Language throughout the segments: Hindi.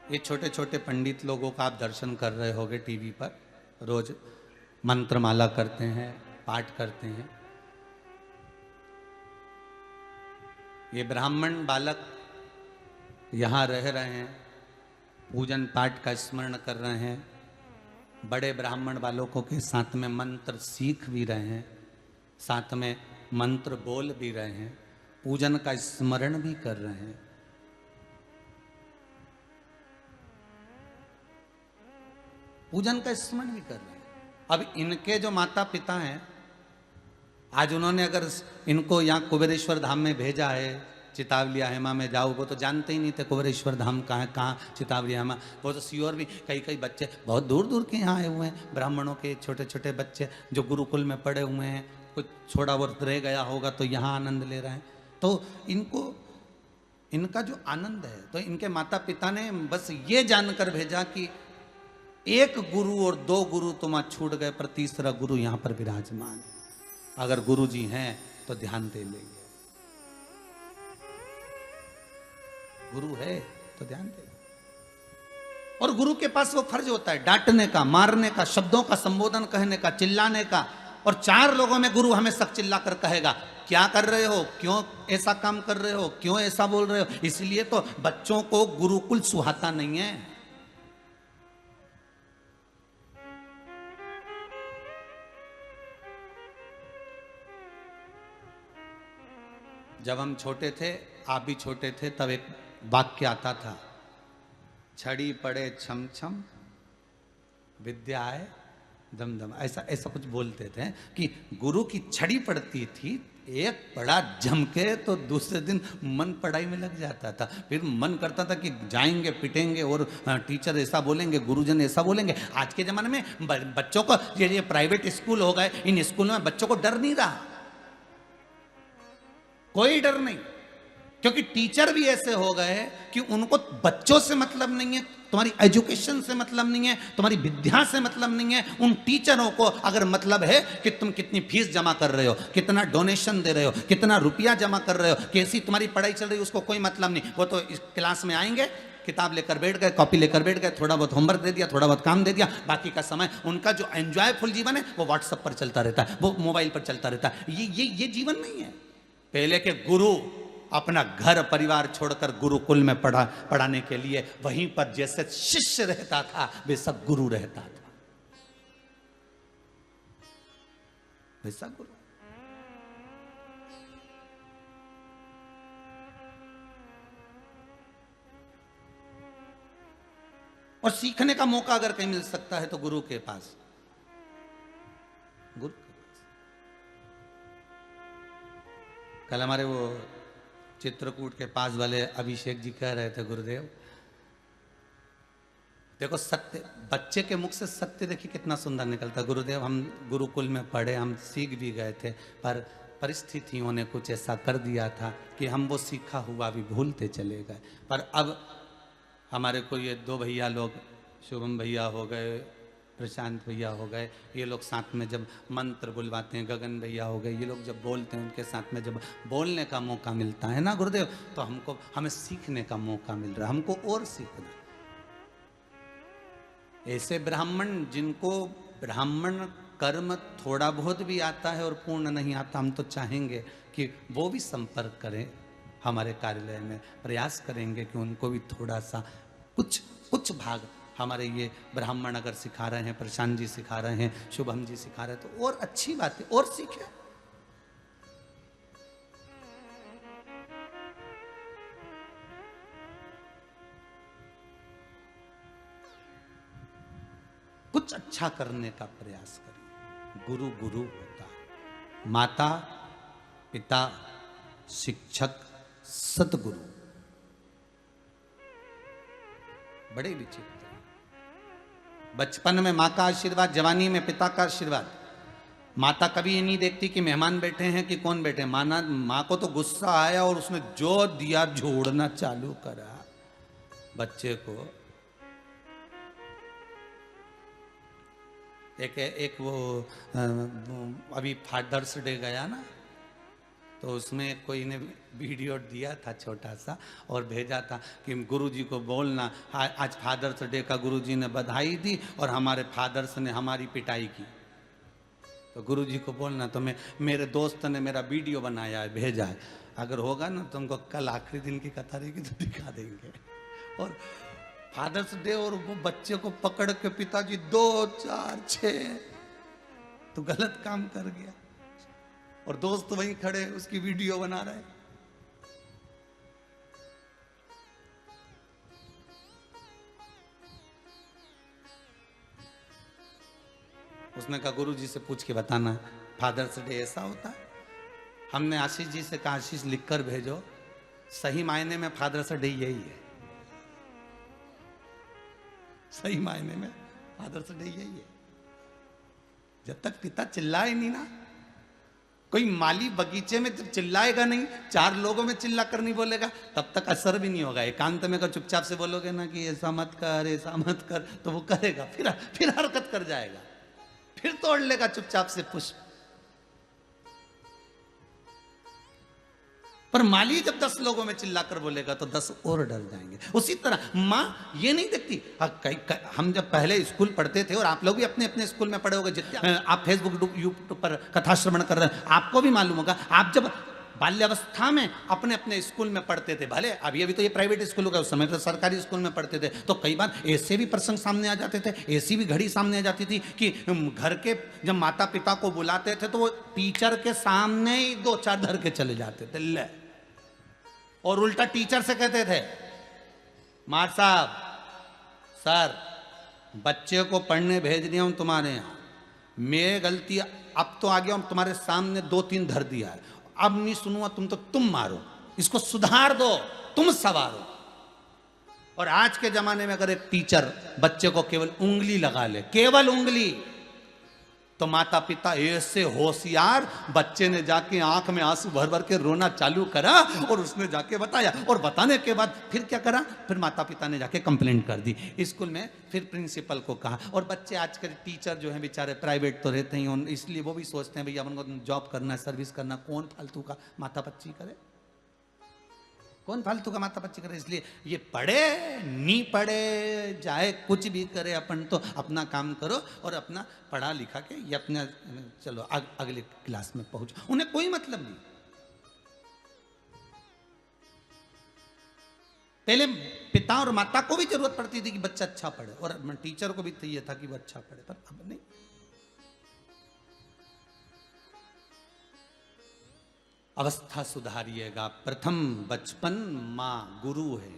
ये छोटे छोटे पंडित लोगों का आप दर्शन कर रहे होगे टीवी पर, रोज मंत्रमाला करते हैं, पाठ करते हैं। ये ब्राह्मण बालक यहाँ रह रहे हैं, पूजन पाठ का स्मरण कर रहे हैं, बड़े ब्राह्मण बालकों के साथ में मंत्र सीख भी रहे हैं, साथ में मंत्र बोल भी रहे हैं, पूजन का स्मरण भी कर रहे हैं। पूजन का स्मरण भी कर रहे हैं। अब इनके जो माता पिता हैं, आज उन्होंने अगर इनको यहाँ कुबेरेश्वर धाम में भेजा है, चितावलिया हेमा में जाओ, वो तो जानते ही नहीं थे कुबेरेश्वर धाम कहाँ है, कहाँ चितावलिया हेमा। वो तो सियोर भी कई कई बच्चे बहुत दूर दूर के यहाँ आए हुए हैं, ब्राह्मणों के छोटे छोटे बच्चे जो गुरुकुल में पढ़े हुए हैं, कुछ छोड़ा बहुत रह गया होगा तो यहाँ आनंद ले रहे हैं। तो इनको इनका जो आनंद है, तो इनके माता पिता ने बस ये जानकर भेजा कि एक गुरु और दो गुरु तुम आज छूट गए, पर तीसरा गुरु यहाँ पर विराजमान है। अगर गुरु जी हैं तो ध्यान दे लेंगे, गुरु है तो ध्यान दे। और गुरु के पास वो फर्ज होता है डांटने का, मारने का, शब्दों का संबोधन कहने का, चिल्लाने का। और चार लोगों में गुरु हमें सब चिल्ला कर कहेगा, क्या कर रहे हो, क्यों ऐसा काम कर रहे हो, क्यों ऐसा बोल रहे हो। इसलिए तो बच्चों को गुरुकुल सुहाता नहीं है। जब हम छोटे थे, आप भी छोटे थे, तब एक वाक्य आता था, छड़ी पड़े छम छम विद्या आए दम दम। ऐसा ऐसा कुछ बोलते थे कि गुरु की छड़ी पड़ती थी, एक पड़ा जम के तो दूसरे दिन मन पढ़ाई में लग जाता था। फिर मन करता था कि जाएंगे पिटेंगे और टीचर ऐसा बोलेंगे, गुरुजन ऐसा बोलेंगे। आज के ज़माने में बच्चों को ये प्राइवेट स्कूल हो गए, इन स्कूलों में बच्चों को डर नहीं रहा, कोई डर नहीं, क्योंकि टीचर भी ऐसे हो गए कि उनको बच्चों से मतलब नहीं है, तुम्हारी एजुकेशन से मतलब नहीं है, तुम्हारी विद्या से मतलब नहीं है। उन टीचरों को अगर मतलब है कि तुम कितनी फीस जमा कर रहे हो, कितना डोनेशन दे रहे हो, कितना रुपया जमा कर रहे हो, कैसी तुम्हारी पढ़ाई चल रही है, उसको कोई मतलब नहीं। वो तो इस क्लास में आएंगे, किताब लेकर बैठ गए, कॉपी लेकर बैठ गए, थोड़ा बहुत होमवर्क दे दिया, थोड़ा बहुत काम दे दिया, बाकी का समय उनका जो एंजॉयफुल जीवन है वो व्हाट्सएप पर चलता रहता है, वो मोबाइल पर चलता रहता है। ये जीवन नहीं है। पहले के गुरु अपना घर परिवार छोड़कर गुरुकुल में पढ़ाने के लिए वहीं पर जैसे शिष्य रहता था, वैसा गुरु रहता था, वैसा गुरु। और सीखने का मौका अगर कहीं मिल सकता है तो गुरु के पास, गुरु के पास। कल हमारे वो चित्रकूट के पास वाले अभिषेक जी कह रहे थे, गुरुदेव देखो सत्य, बच्चे के मुख से सत्य देखिए कितना सुंदर निकलता। गुरुदेव हम गुरुकुल में पढ़े, हम सीख भी गए थे, पर परिस्थितियों ने कुछ ऐसा कर दिया था कि हम वो सीखा हुआ भी भूलते चले गए। पर अब हमारे को ये दो भैया लोग, शुभम भैया हो गए, प्रशांत भैया हो गए, ये लोग साथ में जब मंत्र बुलवाते हैं, गगन भैया हो गए, ये लोग जब बोलते हैं, उनके साथ में जब बोलने का मौका मिलता है ना गुरुदेव, तो हमें सीखने का मौका मिल रहा है, हमको और सीखना। ऐसे ब्राह्मण जिनको ब्राह्मण कर्म थोड़ा बहुत भी आता है और पूर्ण नहीं आता, हम तो चाहेंगे कि वो भी संपर्क करें हमारे कार्यालय में, प्रयास करेंगे कि उनको भी थोड़ा सा कुछ भाग हमारे ये ब्राह्मण अगर सिखा रहे हैं, प्रशांत जी सिखा रहे हैं, शुभम जी सिखा रहे हैं, तो और अच्छी बात है, और सीखें। कुछ अच्छा करने का प्रयास करें। गुरु गुरु होता है, माता पिता शिक्षक सतगुरु, बड़े विचित्र। बचपन में माँ का आशीर्वाद, जवानी में पिता का आशीर्वाद। माता कभी ये नहीं देखती कि मेहमान बैठे हैं कि कौन बैठे। माँ को तो गुस्सा आया और उसने जो दिया झोड़ना चालू करा बच्चे को। एक वो अभी फादर्स डे गया ना, तो उसमें कोई ने वीडियो दिया था छोटा सा और भेजा था कि गुरुजी को बोलना आज फादर्स डे का गुरुजी ने बधाई दी और हमारे फादर्स ने हमारी पिटाई की, तो गुरुजी को बोलना। तो मेरे दोस्त ने मेरा वीडियो बनाया है, भेजा है, अगर होगा ना तो हमको कल आखिरी दिन की कथा रहेगी तो दिखा देंगे। और फादर्स डे और वो बच्चे को पकड़ के पिताजी 2 4 6 तो गलत काम कर गया और दोस्त वहीं खड़े उसकी वीडियो बना रहे। उसने कहा गुरुजी से पूछ के बताना फादर्स डे ऐसा होता है। हमने आशीष जी से कहा आशीष लिख कर भेजो, सही मायने में फादर्स डे यही है, सही मायने में फादर्स डे यही है। जब तक पिता चिल्लाए नहीं ना, कोई माली बगीचे में जब चिल्लाएगा नहीं, 4 लोगों में चिल्ला कर नहीं बोलेगा, तब तक असर भी नहीं होगा। एकांत में अगर चुपचाप से बोलोगे ना कि ऐसा मत कर ऐसा मत कर, तो वो करेगा, फिर हरकत कर जाएगा, फिर तोड़ लेगा चुपचाप से पुष्प। पर माली जब 10 लोगों में चिल्लाकर बोलेगा तो 10 और डर जाएंगे। उसी तरह माँ ये नहीं देखती। हम जब पहले स्कूल पढ़ते थे, और आप लोग भी अपने अपने स्कूल में पढ़े होंगे, जितने आप फेसबुक यूट्यूब पर कथा श्रवण कर रहे हैं, आपको भी मालूम होगा, आप जब बाल्यावस्था में अपने अपने स्कूल में पढ़ते थे, भले अभी तो ये प्राइवेट स्कूल होगा, उस समय तो सरकारी स्कूल में पढ़ते थे, तो कई बार ऐसे भी प्रसंग सामने आ जाते थे, ऐसी भी घड़ी सामने आ जाती थी कि घर के जब माता पिता को बुलाते थे तो वो टीचर के सामने ही 2-4 धर के चले जाते थे, ले, और उल्टा टीचर से कहते थे, मार साहब सर बच्चे को पढ़ने भेज दिया हूं तुम्हारे यहां, मैं गलती अब तो आ गया हूं, तुम्हारे सामने 2-3 धर दिया है, अब नहीं सुनूंगा तुम मारो, इसको सुधार दो, तुम सवारो। और आज के जमाने में अगर एक टीचर बच्चे को केवल उंगली लगा ले, केवल उंगली, तो माता पिता ऐसे होशियार, बच्चे ने जाके आंख में आंसू भर भर के रोना चालू करा और उसने जाके बताया, और बताने के बाद फिर क्या करा, फिर माता पिता ने जाके कंप्लेंट कर दी स्कूल में, फिर प्रिंसिपल को कहा। और बच्चे आजकल टीचर जो हैं बेचारे प्राइवेट तो रहते ही, इसलिए वो भी सोचते हैं भैया उनको जॉब करना है, सर्विस करना, कौन फालतू का माता बच्ची करे, कौन फालतू का माता बच्ची करे। इसलिए ये पढ़े नहीं पढ़े चाहे कुछ भी करे, अपन तो अपना काम करो और अपना पढ़ा लिखा के ये अपना चलो अगले क्लास में पहुंचो, उन्हें कोई मतलब नहीं। पहले पिता और माता को भी जरूरत पड़ती थी कि बच्चा अच्छा पढ़े, और टीचर को भी चाहिए था कि वो अच्छा पढ़े, पर अब नहीं। अवस्था सुधारिएगा। प्रथम बचपन माँ गुरु है,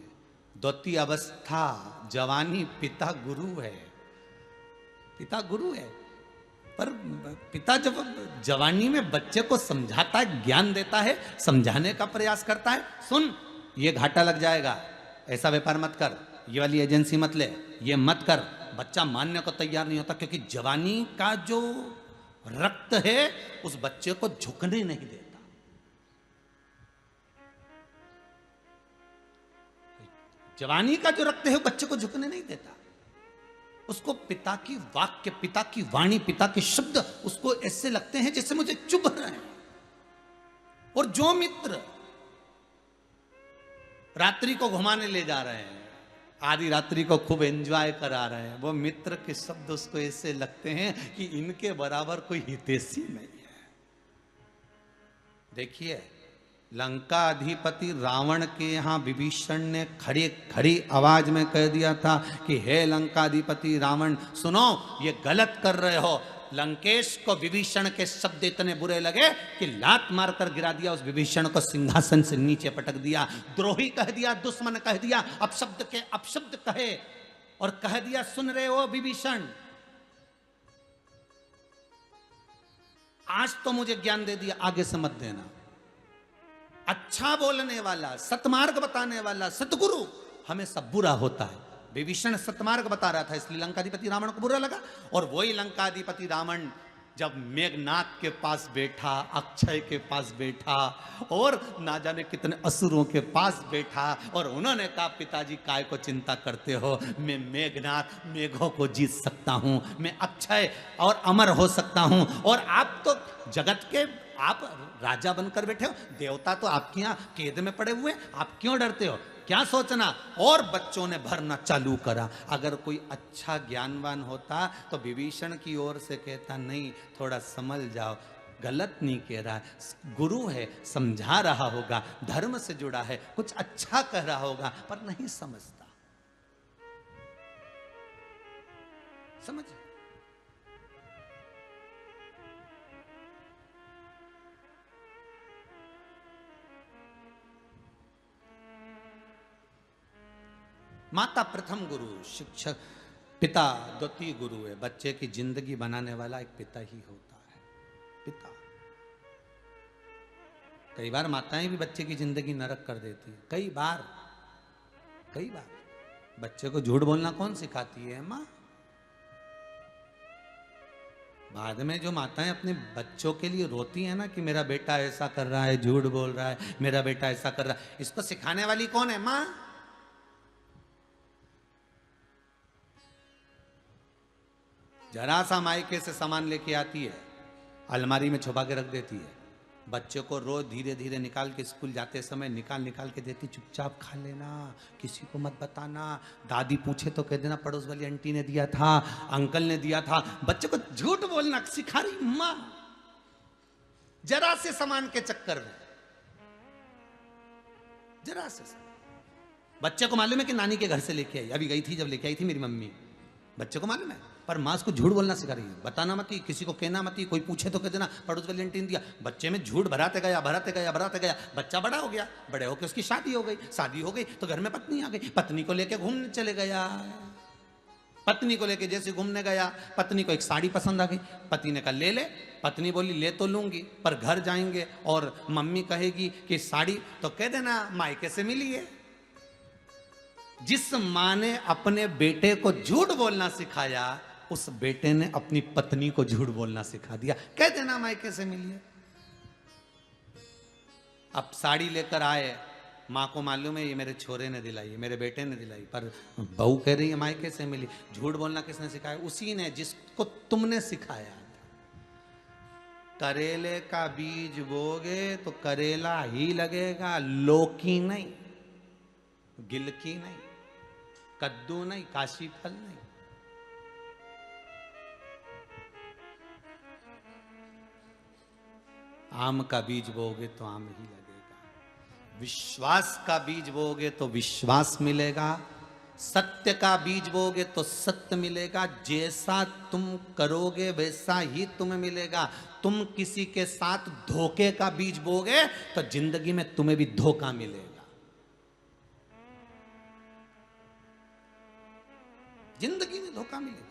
द्वितीय अवस्था जवानी पिता गुरु है, पिता गुरु है। पर पिता जब जवानी में बच्चे को समझाता है, ज्ञान देता है, समझाने का प्रयास करता है, सुन ये घाटा लग जाएगा, ऐसा व्यापार मत कर, ये वाली एजेंसी मत ले, ये मत कर, बच्चा मानने को तैयार नहीं होता, क्योंकि जवानी का जो रक्त है उस बच्चे को झुकने नहीं देता। जवानी का जो रक्त है वो बच्चे को झुकने नहीं देता, उसको पिता की वाक्य, पिता की वाणी, पिता के शब्द उसको ऐसे लगते हैं जैसे मुझे चुभ रहे हैं। और जो मित्र रात्रि को घुमाने ले जा रहे हैं, आधी रात्रि को खूब एंजॉय करा रहे हैं, वो मित्र के शब्द उसको ऐसे लगते हैं कि इनके बराबर कोई हितैषी नहीं है। देखिए लंका अधिपति रावण के यहाँ विभीषण ने खड़ी खड़ी आवाज में कह दिया था कि हे लंका अधिपति रावण, सुनो ये गलत कर रहे हो। लंकेश को विभीषण के शब्द इतने बुरे लगे कि लात मारकर गिरा दिया, उस विभीषण को सिंहासन से नीचे पटक दिया, द्रोही कह दिया, दुश्मन कह दिया, अपशब्द के अपशब्द कहे और कह दिया, सुन रहे हो विभीषण, आज तो मुझे ज्ञान दे दिया, आगे से मत देना। अच्छा बोलने वाला, सतमार्ग बताने वाला सतगुरु हमेशा बुरा होता है। विभीषण सतमार्ग बता रहा था, इसलिए लंकाधिपति रावण को बुरा लगा। और वही लंकाधिपति रावण जब मेघनाथ के पास बैठा, अक्षय के पास बैठा और ना जाने कितने असुरों के पास बैठा, और उन्होंने कहा पिताजी काय को चिंता करते हो, मैं मेघनाथ मेघों को जीत सकता हूं, मैं अक्षय और अमर हो सकता हूं, और आप तो जगत के आप राजा बनकर बैठे हो, देवता तो आपके यहाँ कैद में पड़े हुए, आप क्यों डरते हो? क्या सोचना? और बच्चों ने भरना चालू करा। अगर कोई अच्छा ज्ञानवान होता तो विभीषण की ओर से कहता, नहीं थोड़ा समझ जाओ, गलत नहीं कह रहा है, गुरु है, समझा रहा होगा, धर्म से जुड़ा है, कुछ अच्छा कह रहा होगा, पर नहीं समझता। समझ? माता प्रथम गुरु, शिक्षक, पिता द्वितीय गुरु है। बच्चे की जिंदगी बनाने वाला एक पिता ही होता है, पिता। कई बार माताएं भी बच्चे की जिंदगी नरक कर देती है, कई बार। बच्चे को झूठ बोलना कौन सिखाती है? माँ। बाद में जो माताएं अपने बच्चों के लिए रोती है ना कि मेरा बेटा ऐसा कर रहा है, झूठ बोल रहा है, मेरा बेटा ऐसा कर रहा है, इसको सिखाने वाली कौन है? माँ। जरा सा मायके से सामान लेके आती है, अलमारी में छुपा के रख देती है। बच्चे को रोज धीरे धीरे निकाल के स्कूल जाते समय निकाल के देती, चुपचाप खा लेना, किसी को मत बताना, दादी पूछे तो कह देना पड़ोस वाली आंटी ने दिया था, अंकल ने दिया था। बच्चे को झूठ बोलना सिखा रही माँ, जरा से सामान के चक्कर में, जरा से सामान। बच्चे को मालूम है कि नानी के घर से लेके आई, अभी गई थी जब लेके आई थी मेरी मम्मी, बच्चे को मालूम है, पर माँ उसको झूठ बोलना सिखा रही है। बताना मत, किसी को कहना मत, कोई पूछे तो कह देना पड़ोस वाली आंटी ने दिया। बच्चे में झूठ भराते गया, बच्चा बड़ा हो गया, बड़े होकर उसकी शादी हो गई तो घर में पत्नी आ गई, पत्नी को लेके घूमने चले गया। पत्नी को लेके जैसे घूमने गया, पत्नी को एक साड़ी पसंद आ गई, पति ने कहा ले ले। पत्नी बोली ले तो लूंगी, पर घर जाएंगे और मम्मी कहेगी कि साड़ी, तो कह देना मायके से मिली है। जिस माँ ने अपने बेटे को झूठ बोलना सिखाया, उस बेटे ने अपनी पत्नी को झूठ बोलना सिखा दिया। कह देना मायके से मिली है। अब साड़ी लेकर आए, माँ को मालूम है ये मेरे छोरे ने दिलाई है, मेरे बेटे ने दिलाई, पर बहू कह रही है मायके से मिली। झूठ बोलना किसने सिखाया? उसी ने जिसको तुमने सिखाया था। करेले का बीज बोगे तो करेला ही लगेगा, लौकी नहीं, गिलकी नहीं, कद्दू नहीं, काशी फल नहीं। आम का बीज बोगे तो आम ही लगेगा, विश्वास का बीज बोगे तो विश्वास मिलेगा, सत्य का बीज बोगे तो सत्य मिलेगा। जैसा तुम करोगे वैसा ही तुम्हें मिलेगा। तुम किसी के साथ धोखे का बीज बोगे तो जिंदगी में तुम्हें भी धोखा मिलेगा, जिंदगी में धोखा मिलेगा।